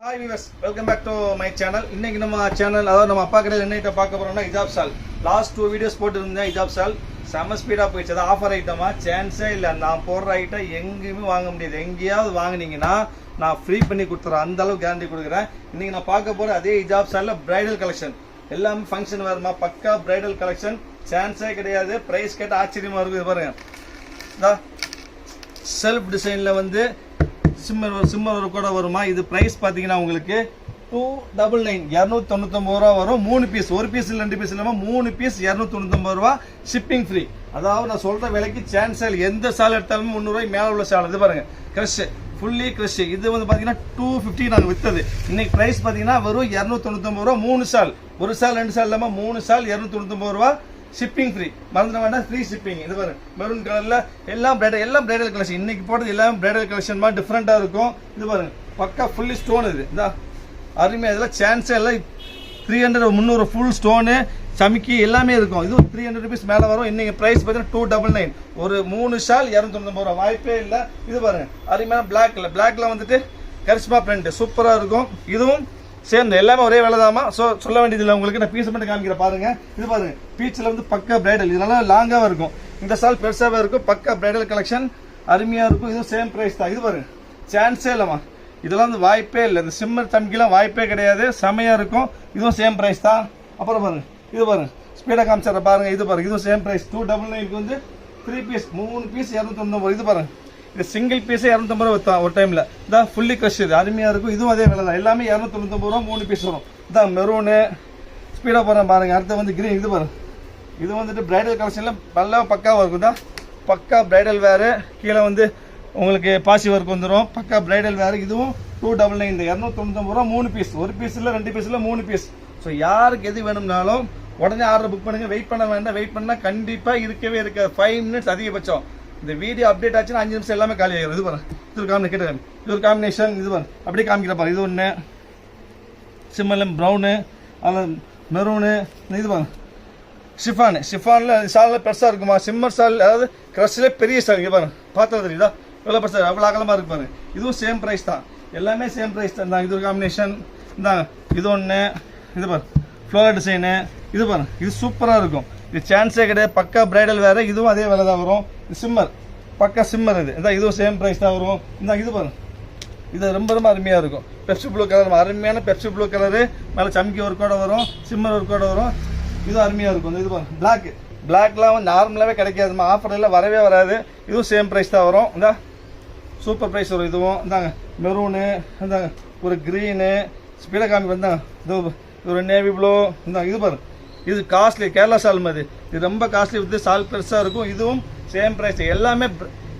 Hi viewers, welcome back to my channel. இன்னைக்கு நம்ம channel அதாவது நம்ம அப்பா கடையில் என்ன ஐட்டம் பார்க்க போறோம்னா ஹிஜாப் சால். லாஸ்ட் 2 வீடியோஸ் போட்டுருந்தேன் ஹிஜாப் சால். செம ஸ்பீடா போயிடுச்சு. அது ஆஃபர் ஐட்டமா சான்ஸே இல்லை. நான் போடுற ஐட்டம் எங்கேயுமே வாங்க முடியாது. எங்கேயாவது வாங்குனீங்கன்னா நான் ஃப்ரீ பண்ணி கொடுத்துறேன். அந்த அளவுக்கு கேரண்டி கொடுக்குறேன். இன்னைக்கு நான் பார்க்க போற அதே ஹிஜாப் சால்ல பிரைடல் கலெக்ஷன். எல்லாமே ஃபங்க்ஷன் வருமா பக்கா பிரைடல் கலெக்ஷன். சான்ஸே கிடையாது. பிரைஸ் கேட்ட ஆச்சரியமா இருக்கு. இது பாருங்க. செல்ஃப் டிசைன்ல வந்து சிம்மர் ஒரு கூட வருமா. இது பிரைஸ் பாத்தீங்கன்னா உங்களுக்கு 299 299 ரூபா வரும். 3 பீஸ், ஒரு பீஸ் இல்ல 2 பீஸ் இல்லாம 3 பீஸ் 299 ரூபா ஷிப்பிங் ஃப்ரீ. அதாவது நான் சொல்ற விலைக்கு சான்ஸ் இல்லை. எந்த சால் எடுத்தாலும் 300 ரூபாய் மேல உள்ள சால். இது பாருங்க கிரஷ், ஃபுல்லி கிரஷ். இது வந்து பாத்தீங்கன்னா 250 நாங்க வித்தது. இன்னைக்கு பிரைஸ் பாத்தீங்கன்னா வெறும் 299 ரூபா. 3 சால், ஒரு சால் 2 சால் இல்லாம 3 சால் 299 ரூபா ஷிப்பிங் ஃப்ரீ. மறந்துட வேண்டாம், ஃப்ரீ ஷிப்பிங். இது பாருங்க மெரூன் கலர்ல எல்லாம் பிரைடல் கலெக்ஷன். இன்னைக்கு போட்டது எல்லாம் பிரைடல் கலெக்ஷன் மாதிரி டிஃப்ரெண்டா இருக்கும். இது பாருங்க பக்கா ஃபுல்லி ஸ்டோன். இது இதா அருமையா. இதெல்லாம் சான்ஸே இல்லை. 300 300 ஃபுல் ஸ்டோனு சமிக்கி எல்லாமே இருக்கும். இது 300 ருபீஸ் மேல வரும். இன்னைக்கு பிரைஸ் பார்த்தீங்கன்னா 299. ஒரு 3 ஷால் 299 ரூபா. வாய்ப்பே இல்லை. இது பாருங்க அருமையான பிளாக்ல வந்துட்டு கரிஷ்மா பிரிண்ட் சூப்பரா இருக்கும். இதுவும் சேர்ந்து எல்லாமே ஒரே வேலை தாமா. ஸோ சொல்ல வேண்டியது இல்லை உங்களுக்கு. நான் பீஸ் மட்டும் காமிக்கிற பாருங்க. இது பாருங்க பீச்சில் வந்து பக்கா பிரைடல். இதெல்லாம் லாங்காக இருக்கும். இந்த சால் பெருசாகவே இருக்கும். பக்கா பிரைடல் கலெக்ஷன் அருமையா இருக்கும். இதுவும் சேம் பிரைஸ் தான். இது பாருங்க சான்ஸே இல்லைம்மா. இதெல்லாம் வந்து வாய்ப்பே இல்லை. இந்த சிம்மர் தம்பிக்கெல்லாம் வாய்ப்பே கிடையாது. செமையா இருக்கும். இதுவும் சேம் பிரைஸ் தான். அப்புறம் பாருங்க இது பாருங்க ஸ்பீடாக காமிச்சிட பாருங்க. இது பாருங்க இதுவும் சேம் பிரைஸ் 299 வந்து 3 பீஸ் 3 பீஸ் 299. இது பாருங்க இது சிங்கிள் பீஸ் 250 ரூபா வித்தோம் ஒரு டைம்ல. இதான் ஃபுல்லி கிரஷ். இது அருமையா இருக்கும். இதுவும் அதே வேலை தான். எல்லாமே 299 ரூபா 3 பீஸ் வரும். இதான் மெரூனு ஸ்பீடா போறேன் பாருங்க. அடுத்து வந்து கிரீன். இது பாருங்க இது வந்துட்டு பிரைடல் கலெக்ஷன்ல நல்லா பக்காவா இருக்கும். தான் பக்கா பிரைடல் வேறு. கீழே வந்து உங்களுக்கு பாசி ஒர்க் வந்துடும். பக்கா பிரைடல் வேறு. இதுவும் 299 299 ரூபா 3 பீஸ். ஒரு பீஸ் இல்லை 2 பீஸ் இல்லை 3 பீஸ். ஸோ யாருக்கு எது வேணும்னாலும் உடனே ஆர்டர் புக் பண்ணுங்க. வெயிட் பண்ண வேண்டாம். வெயிட் பண்ணா கண்டிப்பா இருக்கவே இருக்காது. 5 மினிட்ஸ் அதிகபட்சம். இந்த வீடியோ அப்டேட் ஆச்சுன்னா 5 நிமிஷம் எல்லாமே காலி ஆகிடும். இது பாருங்க இது ஒரு காம்பினேஷன். இது ஒரு காம்பினேஷன். இது பாருங்க அப்படியே காமிக்கிற பாருங்க. இது ஒன்று சிம்மலம் ப்ரௌனு, அதில் மெரூனு. இது பாருங்க ஷிஃபானில் சாலில் பெருசாக இருக்குமா. சிம்மர் சால் அதாவது க்ரஷ்லேயே பெரிய சால். இங்கே பாருங்க பார்த்தா தெரியுதா எவ்வளோ பெருசாக அவ்வளோ அகலமாக இருக்கு பாருங்க. இதுவும் சேம் ப்ரைஸ் தான். எல்லாமே சேம் ப்ரைஸ் தான். இது ஒரு காம்பினேஷன். இந்தாங்க இது ஒன்று. இது பாருங்க ஃப்ளோரல் டிசைனு. இது பாருங்க இது சூப்பராக இருக்கும். இது சான்ஸே கிடையாது. பக்கா பிரைடல் வேறு. இதுவும் அதே வேலை தான் வரும். இது சிம்மர் பக்கா சிம்மர். இது இதான் இதுவும் சேம் ப்ரைஸ் தான் வரும். இந்த இது பாருங்க இது ரொம்ப ரொம்ப அருமையாக இருக்கும். பெப்சி ப்ளூ கலர் அருமையான பெப்சி ப்ளூ கலரு. மேலே சம்கி ஒரு கூட வரும். சிம்மர் ஒரு கூட வரும். இதுவும் அருமையாக இருக்கும். இது பாருங்க பிளாக்லாம் வந்து நார்மலாகவே கிடைக்காதுமா. ஆஃபர் எல்லாம் வரவே வராது. இதுவும் சேம் ப்ரைஸ் தான் வரும். இந்த சூப்பர் ப்ரைஸ் வரும். இதுவும் இந்தாங்க மெரூனு. இந்தாங்க ஒரு க்ரீனு ஸ்பீடாக காமி வந்தாங்க. இது ஒரு நேவி ப்ளூ. இந்தாங்க இது பாருங்க இது காஸ்ட்லி கேரளா சால் மாதிரி. இது ரொம்ப காஸ்ட்லி. வித் சால் பெருசாக இருக்கும். இதுவும் சேம் ப்ரைஸ். எல்லாமே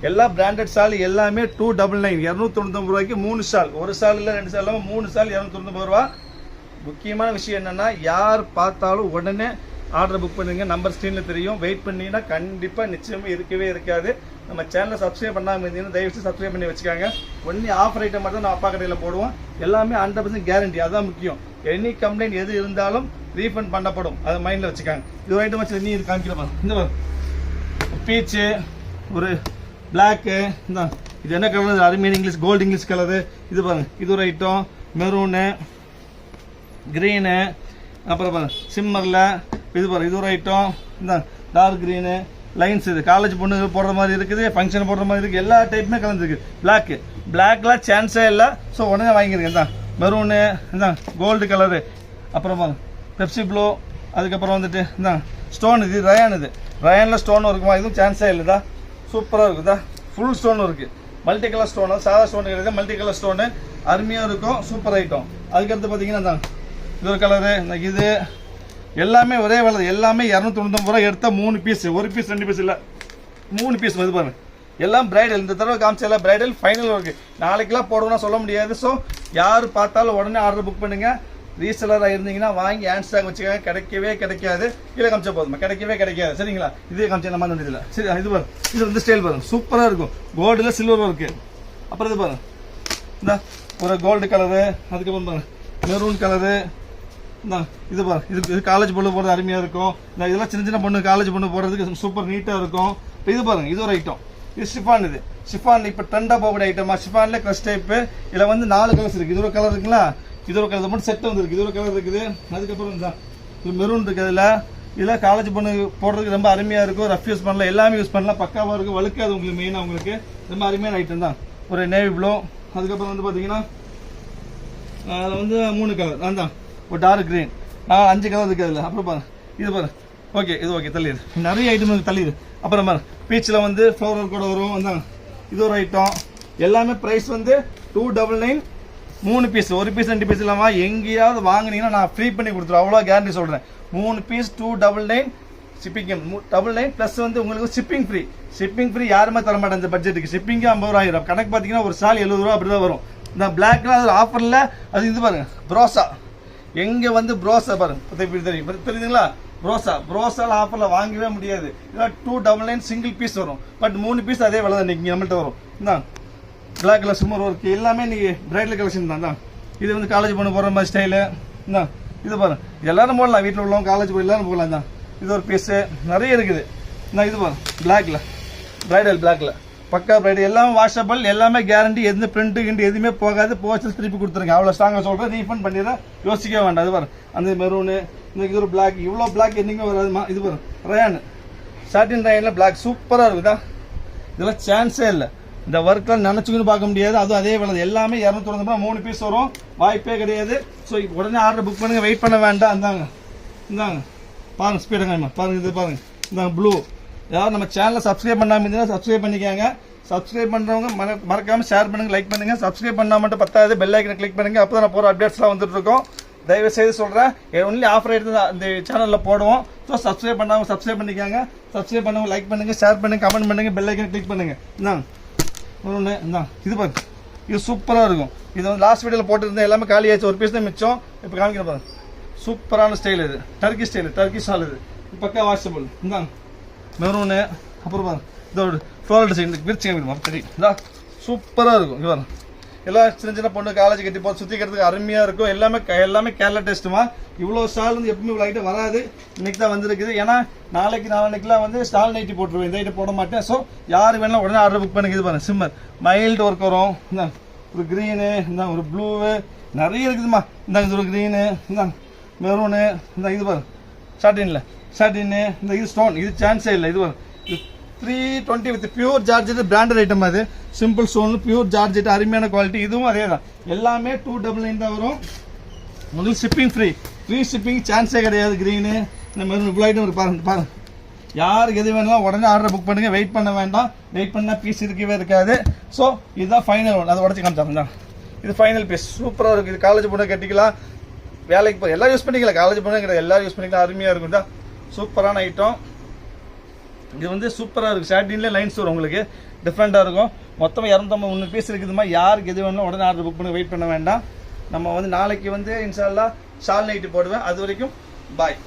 எல்லா பிராண்டட் சால் எல்லாமே 299 299 ரூபாய்க்கு 3 சால். ஒரு சால் இல்லை 2 சால் இல்லாமல் 3 சால் 299 ரூபா. முக்கியமான விஷயம் என்னன்னா யார் பார்த்தாலும் உடனே ஆர்டர் புக் பண்ணுங்க. நம்பர் ஸ்க்ரீனில் தெரியும். வெயிட் பண்ணீங்கன்னா கண்டிப்பாக நிச்சயமாக இருக்கவே இருக்காது. நம்ம சேனலை சப்ஸ்கிரைப் பண்ணாமல் இருந்தீங்கன்னா தயவுசெய்து சப்ஸ்கிரைப் பண்ணி வச்சுக்காங்க. ஒன்லி ஆஃபர் ஐட்டம் மட்டும் நான் அப்பா கடையில் போடுவோம். எல்லாமே 100% கேரண்டி. அதுதான் முக்கியம். எனி கம்ப்ளைண்ட் எது இருந்தாலும் ரீஃபண்ட் பண்ணப்படும். அதை மைண்டில் வச்சுக்காங்க. இது ஒரு ஐட்டம் வச்சு நீ இது காமிக்கிறேன். இந்த பீச்சு ஒரு பிளாக்கு. இந்த இது என்ன கலர் அருமையான இங்கிலீஷ் கோல்டு இங்கிலீஷ் கலரு. இது பாருங்க இது ஒரு ஐட்டம். Maroon green. அப்புறம் பாருங்க சிம்மரில் இது பாருங்க இது ஒரு ஐட்டம். இந்த டார்க் கிரீனு லைன்ஸ். இது காலேஜ் பொண்ணு போடுற மாதிரி இருக்குது. ஃபங்க்ஷன் போடுற மாதிரி இருக்குது. எல்லா டைப்புமே கலந்துருக்கு. பிளாக்லாம் சான்ஸே இல்லை. ஸோ உடனே வாங்கிருங்க. இந்த மெரூனு இந்த கோல்டு கலரு. அப்புறம் பாருங்க பெப்சி ப்ளூ. அதுக்கப்புறம் வந்துட்டு இந்த ஸ்டோன். இது ரயான். இது ரயானில் ஸ்டோனும் இருக்குமா. இதுவும் சான்ஸே இல்லைதா. சூப்பராக இருக்குதா. ஃபுல் ஸ்டோனும் இருக்குது. மல்டி கலர் ஸ்டோனு சாதா ஸ்டோன் கிடையாது. மல்டி கலர் ஸ்டோனு அருமையாக இருக்கும். Super item. அதுக்கடுத்து பார்த்தீங்கன்னா இந்த இது ஒரு கலரு. இது எல்லாமே ஒரே வேலை. எல்லாமே 299 ரூபா எடுத்த 3 பீஸ். ஒரு பீஸ் 2 பீஸ் இல்லை 3 பீஸ். இது பாருங்க எல்லாம் பிரைடல். இந்த தடவை காமிச்ச எல்லாம் பிரைடல் ஃபைனல் இருக்கு. நாளைக்கெல்லாம் போடணும்னா சொல்ல முடியாது. ஸோ யார் பார்த்தாலும் உடனே ஆர்டர் புக் பண்ணுங்க. ரீசெலராக இருந்தீங்கன்னா வாங்கி ஹேண்ட் ஸ்டாக் வச்சுக்காங்க. கிடைக்கவே கிடைக்காது. கீழே காமிச்சா போதுமா கிடைக்கவே கிடைக்காது. சரிங்களா. இதே காமிச்சா நம்ம வேண்டியதில்லை. சரி இது பாருங்க இது வந்து ஸ்டைல் பாருங்க சூப்பராக இருக்கும். கோல்டில் சில்வர் இருக்கு. அப்புறம் இது பாருங்க இந்த ஒரு கோல்டு கலரு. அதுக்கப்புறம் பாருங்க மெரூன் கலரு. இது பாருங்க இது காலேஜ் பொண்ணு போடுறது அருமையாக இருக்கும். இதெல்லாம் சின்ன சின்ன பொண்ணு காலேஜ் பொண்ணு போடுறதுக்கு சூப்பர் நீட்டாக இருக்கும். இது பாருங்க இது ஒரு ஐட்டம். இது ஷிஃபான். இது ஷிஃபான் இப்போ ட்ரெண்டாக போகக்கூடிய ஐட்டமா. ஷிஃபான்ல க்ரஷ் டைப்பு. இதில் வந்து 4 கலர்ஸ் இருக்குது. இது ஒரு கலர் இருக்குங்களா, இது ஒரு கலர் மட்டும் செட் வந்துருக்கு. இது ஒரு கலர் இருக்குது. அதுக்கப்புறம் தான் இது மெரூன் இருக்குது. இதில் காலேஜ் பொண்ணு போடுறதுக்கு ரொம்ப அருமையாக இருக்கும். ரஃப் யூஸ் பண்ணலாம், எல்லாமே யூஸ் பண்ணலாம், பக்காவாக இருக்கும். வழுக்காது உங்களுக்கு. மெயினாக உங்களுக்கு ரொம்ப அருமையான ஐட்டம் தான். ஒரு நேவி ப்ளூ. அதுக்கப்புறம் வந்து பார்த்தீங்கன்னா அதில் வந்து 3 கலர் தான். ஒரு டார்க் க்ரீன். 5 கலர் இருக்குது அதில். அப்புறம் பாருங்க இது பாருங்க. ஓகே இது ஓகே தள்ளிடு. நிறைய ஐட்டம் தள்ளிடு. அப்புறம் பாருங்க பீச்சில் வந்து ஃப்ளவர் கூட வரும். வந்தாங்க இது ஒரு ஐட்டம். எல்லாமே ப்ரைஸ் வந்து 299. 3 பீஸ், 1 பீஸ் 2 பீஸ் இல்லாமல் எங்கேயாவது வாங்கினீங்கன்னா நான் ஃப்ரீ பண்ணி கொடுத்துருவேன். அவ்வளோ கேரண்டி சொல்கிறேன். 3 பீஸ் 299 ஷிப்பிங் 99 ப்ளஸ் வந்து உங்களுக்கு ஷிப்பிங் ஃப்ரீ. ஷிப்பிங் ஃப்ரீ யாருமே தர மாட்டேன் இந்த பட்ஜெட்டுக்கு. ஷிப்பிங்கு 50 ரூபா ஆயிரும். கணக்கு பார்த்தீங்கன்னா ஒரு சால் 70 ரூபா அப்படி தான் வரும். இந்த பிளாக்லாம் அது ஆஃபரில். அது இது பாருங்க ப்ரோசா. எங்கே வந்து ப்ரோசா பாருங்க தெரியுதுங்களா. ப்ரோசால ஆஃபரில் வாங்கவே முடியாது. இதெல்லாம் 299 சிங்கிள் பீஸ் வரும். பட் 3 பீஸ் அதே விலை தான் இன்றைக்கி நம்மள்கிட்ட வரும். இதான் பிளாக் கலர் சிம்மர் ஒர்க் எல்லாமே இன்றைக்கி பிரைடல் கலெக்ஷன் தான். இது வந்து காலேஜ் பண்ண போகிற மாதிரி ஸ்டைலு. இதான் இது பாருங்க எல்லாரும் போடலாம். வீட்டில் உள்ளவங்க காலேஜ் போய் எல்லாரும் போடலாம் தான். இது ஒரு பீஸு நிறைய இருக்குது. நான் இது பாருங்க பிளாக்ல பிரைடல் பிளாக்ல பக்கா பிரைடல். எல்லாமே வாஷபிள், எல்லாமே கேரண்டி. எந்த பிரிண்ட்டு கிண்டு எதுவுமே போகாது. போச்சு திருப்பி கொடுத்துருங்க. அவ்வளோ ஸ்ட்ராங்காக சொல்கிறேன். ரீஃபண்ட் பண்ணிடுறேன், யோசிக்க வேண்டாம். இது பாருங்க அந்த மெரூனு. இந்த இது ஒரு பிளாக். இவ்வளோ பிளாக் என்னைக்குமே வராதுமா. இது பாருங்க ரயான் சாட்டின் ரயானில் பிளாக் சூப்பராக இருக்குதா. இதெல்லாம் சான்ஸே இல்லை. இந்த ஒர்க்கெலாம் நினச்சிக்கின்னு பார்க்க முடியாது. அதுவும் அதே வேலை. எல்லாமே 290 3 பீஸ் வரும். வாய்ப்பே கிடையாது. ஸோ உடனே ஆர்டர் புக் பண்ணுங்கள், வெயிட் பண்ண வேண்டாம். இந்தாங்க பாருங்கள் ஸ்பீடுங்க பாருங்கள். இது பாருங்கள் இந்தாங்க ப்ளூ. யாரும் நம்ம சேனலை சப்ஸ்கிரைப் பண்ணாமல் இருந்தீங்கன்னா சப்ஸ்கிரைப் பண்ணிக்காங்க. சப்ஸ்கிரைப் பண்ணுறவங்க மறக்காமல் ஷேர் பண்ணுங்கள், லைக் பண்ணுங்கள். சப்ஸ்கிரைப் பண்ணால் மட்டும் 10வது பெல் ஐக்கனை கிளிக் பண்ணுங்கள். அப்போ தான் நான் போகிற அப்டேட்ஸ்லாம் வந்துட்டு இருக்கோம். தயவு செய்து சொல்கிறேன், ஒன்லி ஆஃபர் எடுத்து தான் இந்த சேனலில் போடுவோம். ஸோ சப்ஸ்கிரைப் பண்ணாமல் சப்ஸ்கிரைப் பண்ணிக்காங்க. சப்ஸ்கிரைப் பண்ணவங்க லைக் பண்ணுங்கள், ஷேர் பண்ணுங்கள், கமெண்ட் பண்ணுங்கள், பெல் ஐக்கனை கிளிக் பண்ணுங்கள். இந்தாங்க ஒன்று இந்தாங்க இது பாருங்க. இது சூப்பராக இருக்கும். இது வந்து லாஸ்ட் வீடியோவில் போட்டுருந்தேன். எல்லாமே காலி ஆயிடுச்சு. ஒரு பீஸ் தான் மிச்சம். இப்போ காமிக்கிற பாருங்க. சூப்பரான ஸ்டைல் இது. Turkey style, Turkey shawl. இது பக்கா வாஷபிள். இந்தாங்க மெரூனு. அப்புறம் பாருங்க இதோட ஃப்ளோரல் டிசைன். இந்த விரிச்சு சரி இதா சூப்பராக இருக்கும். இது பாருங்க எல்லாம் சின்ன சின்ன பொண்ணு காலேஜ் கட்டி போட்டு சுற்றிக்கிறதுக்கு அருமையாக இருக்கும். எல்லாமே கேரளா டெஸ்ட்டுமா. இவ்வளோ ஸ்டால் வந்து எப்பவுமே இவ்வளோ ஐட்டம் வராது. இன்னைக்கு தான் வந்துருக்குது. ஏன்னா நாளைக்குலாம் வந்து ஸ்டால் நைட்டி போட்டுருவேன். இந்த ஐட்டம் போட மாட்டேன். ஸோ யார் வேணாலும் உடனே ஆர்டர் புக் பண்ணுங்க. இது பாருங்க சிம்மர் மைல்டு ஒர்க் வரும். இந்தாங்க ஒரு க்ரீனு, இந்தாங்க ஒரு ப்ளூவு, நிறைய இருக்குதுமா. இந்தாங்க இது ஒரு க்ரீனு, இந்தாங்க மெரூனு, இந்த இது பாருங்க ஷாட்டின்னு, இந்த இது ஸ்டோன். இது சான்ஸே இல்லை. இது பாருங்க 320 with pure georgette branded item. அது சிம்பிள் ஸ்டோன் பியூர் ஜார்ஜெட் அருமையான குவாலிட்டி. இதுவும் அதே தான். எல்லாமே 299 தான் வரும். முதல் ஷிப்பிங் ஃப்ரீ ஷிப்பிங் சான்ஸே கிடையாது. க்ரீனு இந்த மாதிரி இவ்வளோ ஐட்டம் பாருங்க. யாருக்கு எது வேணாலும் உடனே ஆர்டர் புக் பண்ணுங்க. வெயிட் பண்ண வேண்டாம். வெயிட் பண்ணால் பீஸ் இருக்கவே இருக்காது. ஸோ இதுதான் ஃபைனல் ஒன். அதை உடச்சி காமிச்சாங்க. இது ஃபைனல் பீஸ் சூப்பராக இருக்குது. இது காலேஜ் போனால் கட்டிக்கலாம், வேலைக்கு போய் எல்லாம் யூஸ் பண்ணிக்கலாம். காலேஜ் போனால் கிடையாது, எல்லாரும் யூஸ் பண்ணிக்கலாம். அருமையாக இருக்கும் தான். சூப்பரான ஐட்டம். இது வந்து சூப்பராக இருக்குது. ஷாட்டின்லேயே லைன்ஸ் வரும் உங்களுக்கு. டிஃப்ரெண்ட்டாக இருக்கும். மொத்தம் 250 பீஸ் இருக்குதுமா. யாருக்கு எது வேணும் உடனே ஆர்டர் புக் பண்ணி வெயிட் பண்ண வேண்டாம். நம்ம வந்து நாளைக்கு வந்து இன்ஷா அல்லாஹ் ஷால் நைட்டு போடுவேன். அது வரைக்கும் பாய்.